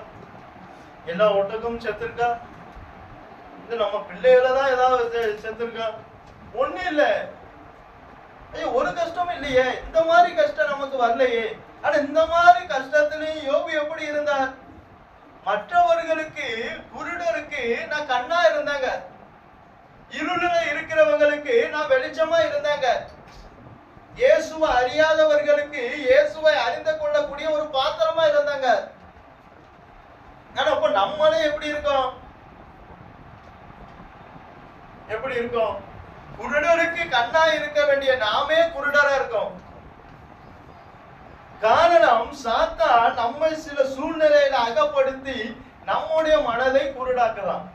எல்லா ஒட்டகமும் செத்துருக்கா? இது நம்ம பிள்ளைகளை தான் ஏதாவது செத்துருக்கா? ஒண்ணு இல்ல. ஐயோ, ஒரு கஷ்டம் இல்லையே, இந்த மாதிரி கஷ்டம் நமக்கு வரலையே. ஆனா இந்த மாதிரி கஷ்டத்திலையும் யோபு எப்படி இருந்தார்? மற்றவர்களுக்கு, குருடருக்கு நான் கண்ணா இருந்தாங்க, இருளில இருக்கிறவங்களுக்கு நான் வெளிச்சமா இருந்தாங்க, இயேசுவை அறியாதவர்களுக்கு இயேசுவை அறிந்து கொள்ளக்கூடிய ஒரு பாத்திரமா இருந்தாங்க. ஆனா அப்ப நம்மளே எப்படி இருக்கோம், எப்படி இருக்கோம்? குருடருக்கு கண்ணா இருக்க வேண்டிய நாமே குருடரா இருக்கோம். காரணம், சாத்தான் நம்மை சில சூழ்நிலையில அகப்படுத்தி நம்முடைய மனதை குருடாக்கலாம்.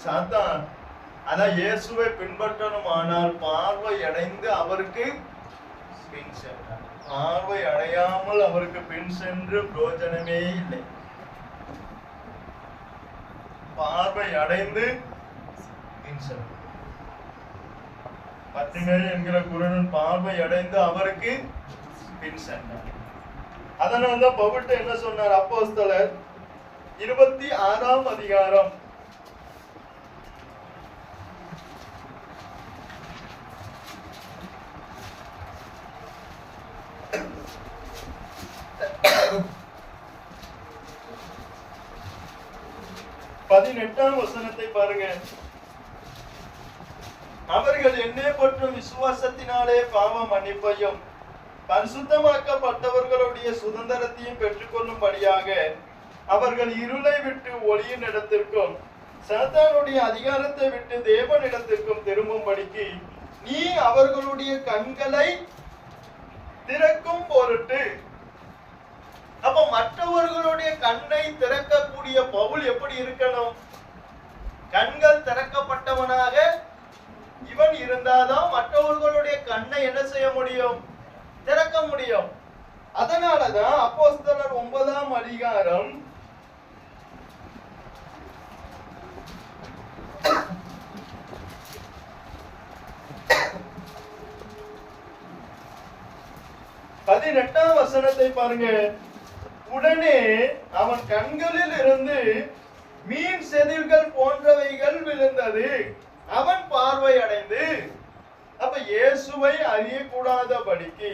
சாத்தான் அதான் இயேசுவை பின்பற்றணுமானால் பார்வை அடைந்து அவருக்கு பின் சென்றார். பார்வை அடையாமல் அவருக்கு பின் சென்று பிரயோஜனமே இல்லை. பார்வை அடைந்து பின் சென்றார். பத்திமை என்கிற குருடன் பார்வை அடைந்து அவருக்கு பின் சென்றார். அதனால்தான் பவுல் என்ன சொன்னார்? அப்போஸ்தலர் 26ஆம் அதிகாரம் 18ஆம் வசனத்தை பாருங்க. அவர்கள் என்னை பற்றும் விசுவாசத்தினாலே பாவ மன்னிப்பையும் பரிசுத்தமாக்கப்பட்டவர்களுடைய சுதந்திரத்தையும் பெற்றுக்கொள்ளும்படியாக அவர்கள் இருளை விட்டு ஒளியின் இடத்திற்கும் சாத்தானுடைய அதிகாரத்தை விட்டு தேவனிடத்திற்கும் திரும்பும்படிக்கு நீ அவர்களுடைய கண்களை திறக்கும் பொருட்டு. அப்ப மற்றவர்களுடைய கண்ணை திறக்கக்கூடிய பவுல் எப்படி இருக்கணும்? கண்கள் திறக்கப்பட்டவனாக இவன் இருந்தாதான் மற்றவர்களுடைய கண்ணை என்ன செய்ய முடியும்? திறக்க முடியும். அதனாலதான் அப்போஸ்தலர் 9ஆம் அதிகாரம் 18ஆம் வசனத்தை பாருங்க. உடனே அவன் கண்களில் இருந்து மீன் செதில்கள் போன்றவைகள் விழுந்தது. அவன் பார்வை அடைந்து, அப்ப இயேசுவை அறியக்கூடாதபடிக்கு,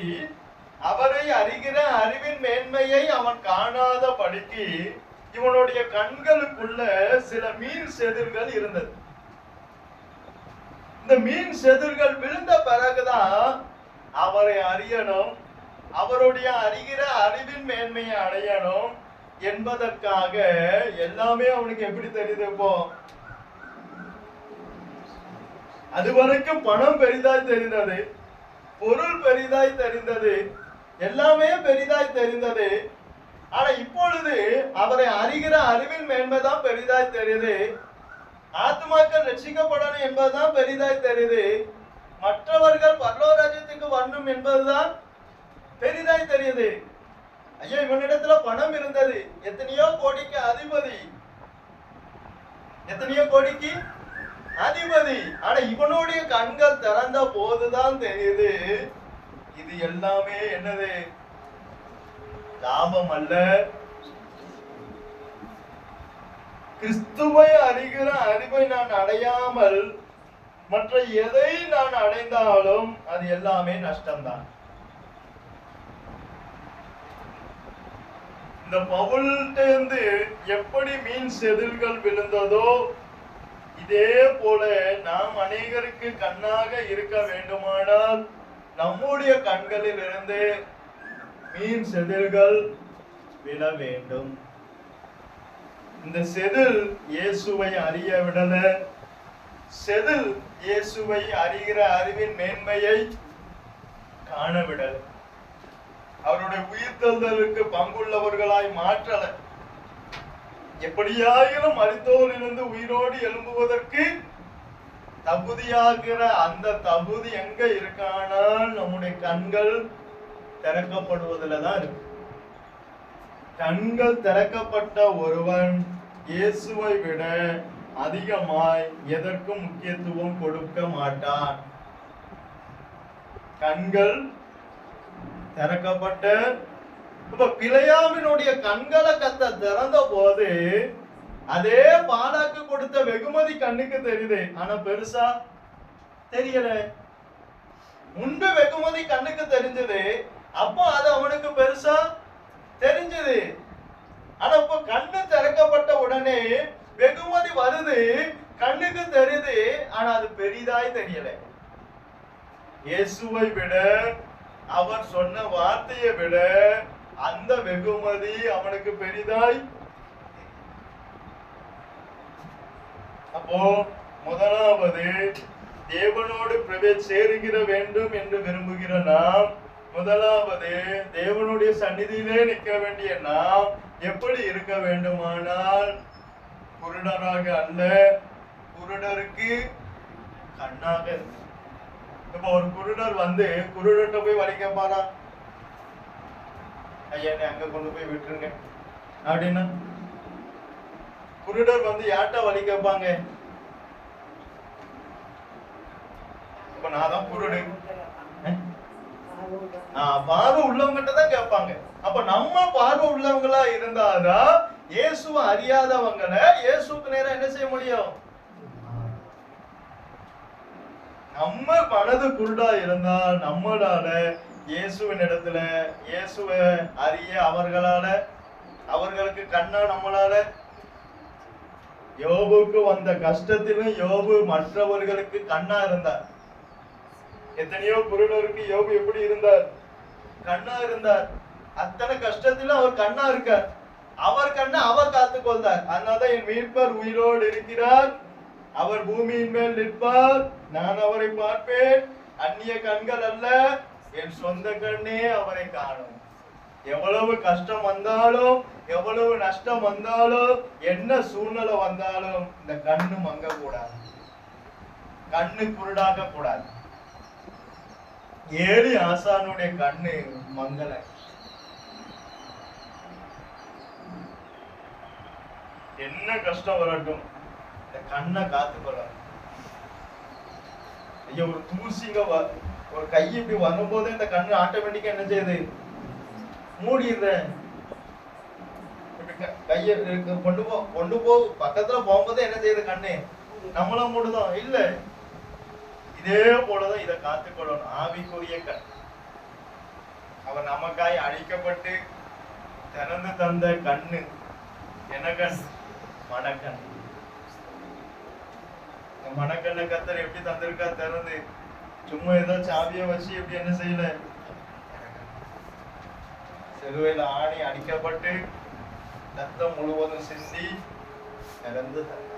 அவரை அறிகிற அறிவின் மேன்மையை அவன் காணாதபடிக்கு இவனுடைய கண்களுக்குள்ள சில மீன் செதில்கள் இருந்தது. இந்த மீன் செதில்கள் விழுந்த பிறகுதான் அவரை அறியணும், அவருடைய அறிகிற அறிவின் மேன்மையை அடையணும் என்பதற்காக எல்லாமே அவனுக்கு எப்படி தெரியுது? இப்போ அதுவரைக்கும் பணம் பெரிதாய் தெரிந்தது, பொருள் பெரிதாய் தெரிந்தது, எல்லாமே பெரிதாய் தெரிந்தது. ஆனா இப்பொழுது அவரை அறிகிற அறிவின் மேன்மைதான் பெரிதாய் தெரியுது. ஆத்மாக்கள் ரட்சிக்கப்படணும் என்பதுதான் பெரிதாய் தெரியுது. மற்றவர்கள் பரலோகராஜ்யத்துக்கு வரணும் என்பதுதான் பெரிதாய் தெரியுது. ஐயோ, இவனிடத்துல பணம் இருந்தது, எத்தனையோ கோடிக்கு அதிபதி, எத்தனையோ கோடிக்கு அதிபதி. ஆனா இவனுடைய கண்கள் திறந்த போதுதான் தெரியுது, இது எல்லாமே என்னது? லாபம் அல்ல. கிறிஸ்துவை அறிகிற அறிவை நான் அடையாமல் மற்ற எதை நான் அடைந்தாலும் அது எல்லாமே நஷ்டம்தான். இந்த பவுல்கிட்ட எப்படி மீன் செதில்கள் விழுந்ததோ இதே போல நாம் அநேகருக்கு கண்ணாக இருக்க வேண்டுமானால் நம்முடைய கண்களில் இருந்து மீன் செதில்கள் விழ வேண்டும். இந்த செதில் இயேசுவை அறிய விடல, செதில் இயேசுவை அறிகிற அறிவின் மேன்மையை காண விடல, அவருடைய உயிர்த்தெழுதலுக்கு பங்குள்ளவர்களாய் மாற்றல. எப்படியாயினும் மரித்தோரிலிருந்து உயிரோடு எழும்புவதற்கு தகுதியாகிற அந்த தகுதி எங்க இருக்கானால் நம்முடைய கண்கள் திறக்கப்படுவதில் தான் இருக்கு. கண்கள் திறக்கப்பட்ட ஒருவன் இயேசுவை விட அதிகமாய் எதற்கும் முக்கியத்துவம் கொடுக்க மாட்டான். கண்கள் திறக்கப்பட்ட பிழையாவினுடைய கண்களை கத்த திறந்த போது அதே பாலாக்கு கொடுத்த வெகுமதி கண்ணுக்கு தெரியுது, ஆனா பெருசா தெரியல. முன்பு வெகுமதி கண்ணுக்கு தெரிஞ்சது, அப்போ அது அவனுக்கு பெருசா தெரிஞ்சது. ஆனா இப்ப கண்ணு திறக்கப்பட்ட உடனே வெகுமதி வருது, கண்ணுக்கு தெரியுது, ஆனா அது பெரிதாய் தெரியல. இயேசுவை விட, அவர் சொன்ன வார்த்தையை விட அந்த வெகுமதி அவனுக்கு பெரிதாய். அப்போ முதலாவது தேவனோடு சேருகிற வேண்டும் என்று விரும்புகிற நாம், முதலாவது தேவனுடைய சந்நிதியிலே நிற்க வேண்டிய நாம் எப்படி இருக்க வேண்டுமானால் குருடராக அல்ல, குருடருக்கு கண்ணாக. இப்ப ஒரு குருடர் வந்து குருடர்கிட்ட போய் வழி கேட்பாரா? ஐயா அங்க கொண்டு போய் விட்டுருங்க அப்படின்னா குருடர் வந்து யார்கிட்ட வழி கேட்பாங்க? இப்ப நான் தான் குருடு, பார்வை உள்ளவங்கிட்ட தான் கேட்பாங்க. அப்ப நம்ம பார்வை உள்ளவங்களா இருந்தாதான் இயேசுவை அறியாதவங்களை இயேசுக்கு நேரம் என்ன செய்ய முடியும்? நம்ம மனது குருடா இருந்தால் நம்மளால இயேசுவின் இடத்துல இயேசுவை அறிய அவர்களுக்கு கண்ணா நம்மளால. யோபுக்கு வந்த கஷ்டத்திலும் யோபு மற்றவர்களுக்கு கண்ணா இருந்தார். எத்தனையோ குருடருக்கு யோபு எப்படி இருந்தார்? கண்ணா இருந்தார். அத்தனை கஷ்டத்திலும் அவர் கண்ணா இருக்கார். அவர் கண்ணை அவர் காத்துக்கொண்டார். அதனால்தான் என் மீட்பர் உயிரோடு இருக்கிறார், அவர் பூமியின் மேல் நிற்பார், நான் அவரை பார்ப்பேன், அந்நிய கண்கள் அல்ல என் சொந்த கண்ணே அவரை காணும். எவ்வளவு கஷ்டம் வந்தாலும் எவ்வளவு நஷ்டம் வந்தாலும் என்ன சூழ்நிலை வந்தாலும் இந்த கண்ணு மங்க கூடாது, கண்ணு குருடாக கூடாது. ஏழி ஆசானுடைய கண்ணு மங்கள. என்ன கஷ்டம் வரட்டும் இந்த கண்ணை காத்துக்கொள்ள. ஐயா ஒரு தூசிங்க ஒரு கை இப்படி வரும்போதே இந்த கண்ணு ஆட்டோமேட்டிக்கா என்ன செய்யுது? மூடிடுறேன். கைய கொண்டு போ பக்கத்துல போகும்போது என்ன செய்யுது? கண்ணு நம்மளும் மூடுதோம் இல்ல. இதே போலதான் இதை காத்துக்கொள்ளணும். ஆவிக்குரிய கண் அவர் நமக்காய் அழிக்கப்பட்டு திறந்து தந்த கண்ணு என்ன கண்? மனக்கண். மனக்கண்ணை கத்தர் எப்படி தந்திருக்கா? திறந்து சும்மா ஏதோ சாவிய வச்சு எப்படி என்ன செய்யல? சிலுவையில ஆணி அடிக்கப்பட்டு ரத்தம் முழுவதும் சிந்தி திறந்து தந்தார்.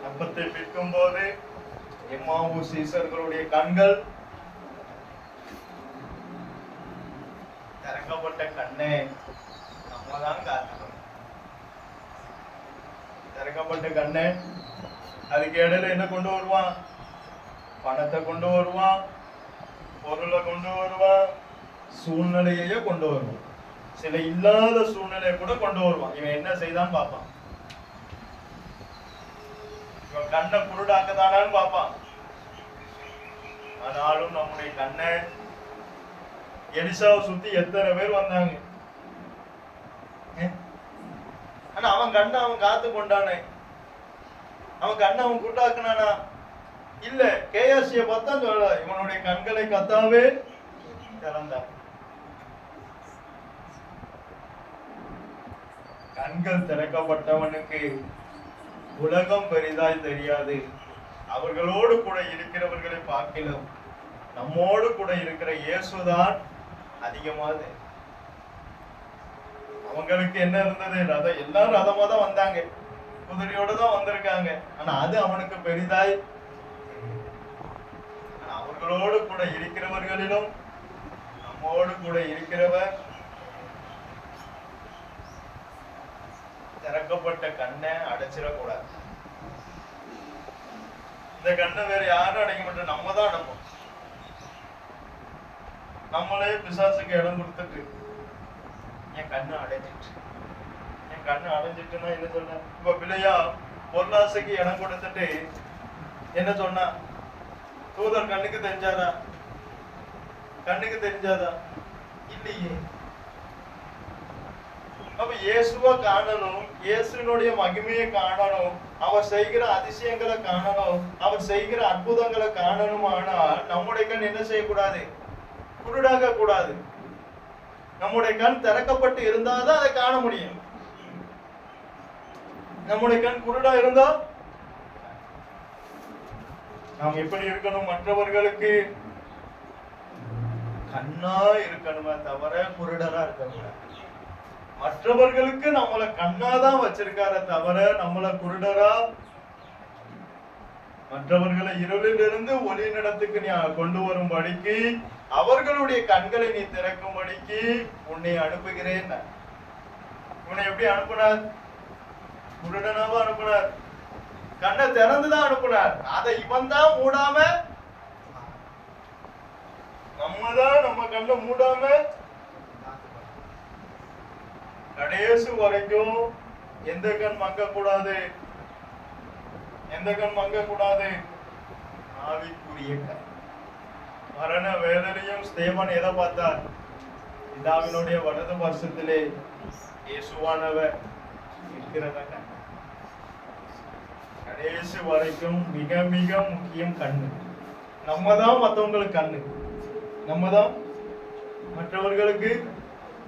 அப்பத்தை பிற்கும் போது எம்மாவு சீசர்களுடைய கண்கள் திறக்கப்பட்ட கண்ணே நம்மதான் காத்துக்கணும். திறக்கப்பட்ட கண்ணே. அதுக்கு இடையில என்ன கொண்டு வருவான்? பணத்தை கொண்டு வருவான், பொருளை கொண்டு வருவான், சூழ்நிலையே கொண்டு வருவான், சில இல்லாத சூழ்நிலையை கூட கொண்டு வருவான். இவன் என்ன செய்தான் பார்ப்பான். இவன் கண்ணை குருடாக்கதானான்னு பார்ப்பான். ஆனாலும் நம்முடைய கண்ணை எலிசாவை சுத்தி எத்தனை பேர் வந்தாங்க. ஆனா அவன் கண்ணை அவன் காத்து கொண்டானே. அவன் கண்ணை அவன் குருடாக்குனானா? இல்ல. கேயாசிய பார்த்தா சொல்ல இவனுடைய கண்களை கத்தாவே திறந்தான். கண்கள் திறக்கப்பட்டவனுக்கு உலகம் பெரிதாய் தெரியாது. அவர்களோடு கூட இருக்கிறவர்களை பார்க்கலாம் நம்மோடு கூட இருக்கிற இயேசுதான் அதிகமாது. அவங்களுக்கு என்ன இருந்தது? எல்லாரும் ரதமா தான் வந்தாங்க, குதிரையோட தான் வந்திருக்காங்க. ஆனா அது அவனுக்கு பெரிதாய். அவர்களோடு கூட இருக்கிறவர்களிலும் நம்மோடு கூட இருக்கிறவர் திறக்கப்பட்ட கண்ணை அடைச்சிடக்கூடாது. இந்த கண்ணை வேற யாரும் அடைக்க மாட்டோம், நம்ம தான் அடைப்போம். நம்மளே பிசாசுக்கு இடம் கொடுத்துட்டு என் கண்ணு அடைஞ்சிட்டு, என் கண்ணு அடைஞ்சிட்டுன்னா என்ன சொன்ன? இப்ப பிள்ளையா பொருளாசைக்கு இடம் கொடுத்துட்டு என்ன சொன்னா? தூதர் கண்ணுக்கு தெரிஞ்சாதா? கண்ணுக்கு தெரிஞ்சாதா? இல்லையே. அப்ப இயேசுவை காணணும், இயேசுனுடைய மகிமையை காணணும், அவர் செய்கிற அதிசயங்களை காணணும், அவர் செய்கிற அற்புதங்களை காணணும். ஆனால் நம்முடைய கண் என்ன செய்யக்கூடாது? குருடாக கூடாது. நம்முடைய கண் திறக்கப்பட்டு இருந்தாதான் அதை காண முடியும். நம்முடைய கண் குருடா இருந்தா நாம் எப்படி இருக்கணும்? மற்றவர்களுக்கு கண்ணா இருக்கணுமே தவிர குருடரா இருக்கக்கூடாது. மற்றவர்களுக்கு நம்மள கண்ணாதான் வச்சிருக்கார தவிர நம்மள குருடரா, மற்றவர்களை இருளிலிருந்து ஒளி நடத்துக்கு நீ கொண்டு வரும்படிக்கு, அவர்களுடைய கண்களை நீ திறக்கும்படிக்கு உன்னை அனுப்புகிறேன். உன்னை எப்படி அனுப்புனார்? குருடனாவா அனுப்புனார்? கண்ணை திறந்துதான் அனுப்புனார். அதை இவன் தான் மூடாம, நம்ம கண்ணை மூடாம கடைசி வரைக்கும் எந்த கண் மங்க கூடாது, எந்த கண் மங்க கூடாது? ஆவிக்குரிய கண். மரண வேதனையும் ஸ்தேவான் எதை பார்த்தார்? பிதாவினுடைய வலது வருஷத்திலே இயேசுவானவர் இருக்கிறத கடைசி வரைக்கும் மிக மிக முக்கியம் கண்ணு. நம்ம தான் மற்றவங்களுக்கு கண்ணு, நம்ம தான் மற்றவர்களுக்கு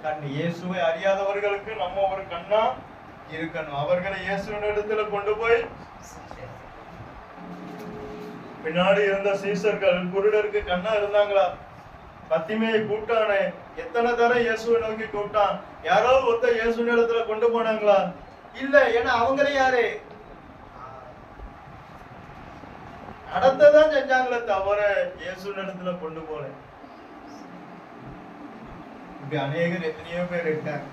கண்ணு. இயேசுவை அறியாதவர்களுக்கு நம்ம ஒரு கண்ணா இருக்கணும். அவர்களை இயேசுவின் இடத்துல கொண்டு போய், பின்னாடி இருந்த சீசர்கள் குருடருக்கு கண்ணா இருந்தாங்களா? பத்திமையை கூப்பிட்டானே, எத்தனை தரம் இயேசுவை நோக்கி கூப்பிட்டான். யாராவது ஒருத்தர் இயேசுவின் இடத்துல கொண்டு போனாங்களா? இல்ல. ஏன்னா அவங்களே யாரு? நடத்ததான் செஞ்சாங்களே தவிர இயேசுவின் இடத்துல கொண்டு போல. இப்படி அநேகர் எத்தனையோ பேர் இருக்காங்க,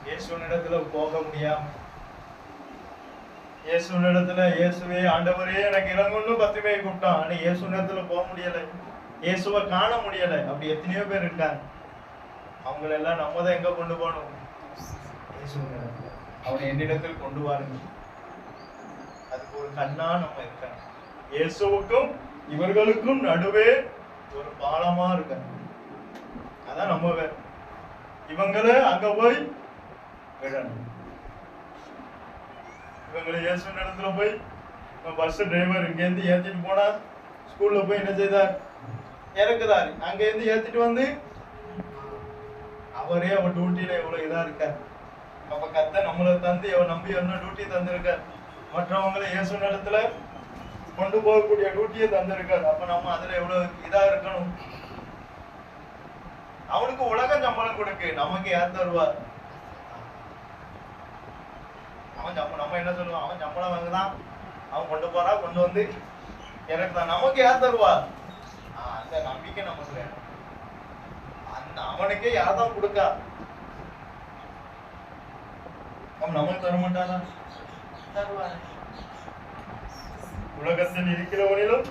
இயேசுவின் இடத்துல போக முடியாம, இயேசுவின் இடத்துல இயேசுவே ஆண்டவரே எனக்கு இறங்குன்னு பத்திமையை கூப்பிட்டான். ஆனா இயேசுவின் இடத்துல போக முடியல, இயேசுவை காண முடியல. அப்படி எத்தனையோ பேர் இருக்காங்க. அவங்களெல்லாம் நம்ம தான் எங்க கொண்டு போகணும்? இயேசுவின் இடத்துல. அவனை என்னிடத்தில் கொண்டு வாருங்க. அதுக்கு ஒரு கண்ணா நம்ம இருக்க. இயேசுவுக்கும் இவர்களுக்கும் நடுவே ஒரு பாலமா இருக்க. அதான் நம்ம வேற. இவங்களை அங்க போய் விடணும். இவங்களை இயேசு இடத்துல போய், பஸ் டிரைவர் இங்க இருந்து ஏத்திட்டு போனா, ஸ்கூல்ல போய் என்ன செய்தார்? இறக்குதாரு. அங்க இருந்து ஏத்திட்டு வந்து அவரே அவன் டியூட்டியில எவ்வளவு இதா இருக்கார். அப்ப கத்த நம்மளை தந்து நம்பி என்ன டியூட்டி தந்திருக்கார். மற்றவங்களை இயேசு இடத்துல கொண்டு போகக்கூடிய டியூட்டியை தந்திருக்காரு. அப்ப நம்ம அதுல எவ்வளவு இதா இருக்கணும். அவனுக்கு உலக சம்பளம் கொடுக்கு, நமக்கு யார் தருவார்? அவன் நம்ம என்ன சொல்லுவான்? அவன் சம்பளம் வாங்குதான், அவன் கொண்டு போறா, கொண்டு வந்து எனக்கு தான். நமக்கு யார் தருவார்? அந்த நம்பிக்கை நமக்கு வேணும். அந்த அவனுக்கே யார்தான் கொடுக்கா? அவன் நமக்கு தர மாட்டானா? தருவார். உலகத்தில் இருக்கிறவனிலும்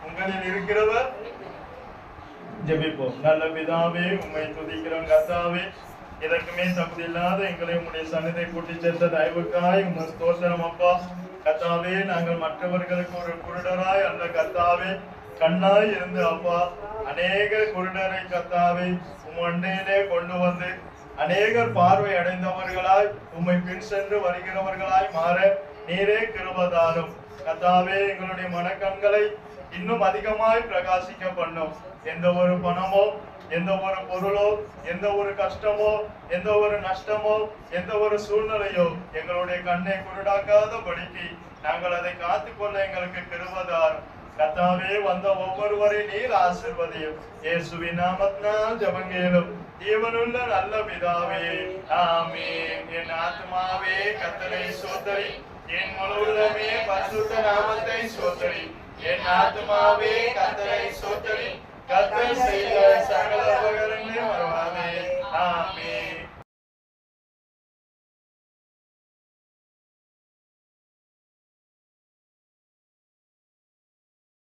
உங்களில் இருக்கிறவர். ஜெபிப்போம். நல்ல பிதாவே, உம்மை துதிக்கிறோம் கர்த்தாவே. இதற்குமே தகுதியில்லாத எங்களை உம்முடைய சன்னிதை கூட்டி சேர்த்த தயவுக்காய் உம்மை ஸ்தோத்திரம் அப்பா. கர்த்தாவே, நாங்கள் மற்றவர்களுக்கு ஒரு குருடராய் அல்ல கர்த்தாவே, கண்ணாய் இருந்து அப்பா அநேக குருடரை கர்த்தாவே உம்முண்டையிலே கொண்டு வந்து அநேகர் பார்வை அடைந்தவர்களாய் உம்மை பின் சென்று வருகிறவர்களாய் மாற நீரே கிருபைதாரும் கர்த்தாவே. எங்களுடைய மனக்கண்களை இன்னும் அதிகமாய் பிரகாசிக்க பண்ணும். எந்த ஒரு பணமோ, எந்த ஒரு பொருளோ, எந்த ஒரு கஷ்டமோ, எந்த ஒரு நஷ்டமோ, எந்த ஒரு சூழ்நிலையோ எங்களுடைய கண்ணை குருடாக்காதபடிக்கு நாங்கள் அதை காத்துக்கொள்ள எங்களுக்கு கிருபைதாரும் கர்த்தாவே. வந்த ஒவ்வொருவரை நீர் ஆசீர்வதியும். இயேசுவின் நாமத்தினால் ஜெபங்கேளும் ஜீவனுள்ள நல்ல பிதாவே, ஆமென். என் ஆத்துமாவே கர்த்தரை ஸ்தோத்திரி, என் முழு உள்ளமே பரிசுத்த நாமத்தை ஸ்தோத்திரி. என் ஆத்துமாவே கர்த்தரை ஸ்தோத்திரி, கர்த்தர் செய்த சகல உபகாரங்களையும் மறவாதே. ஆமென்.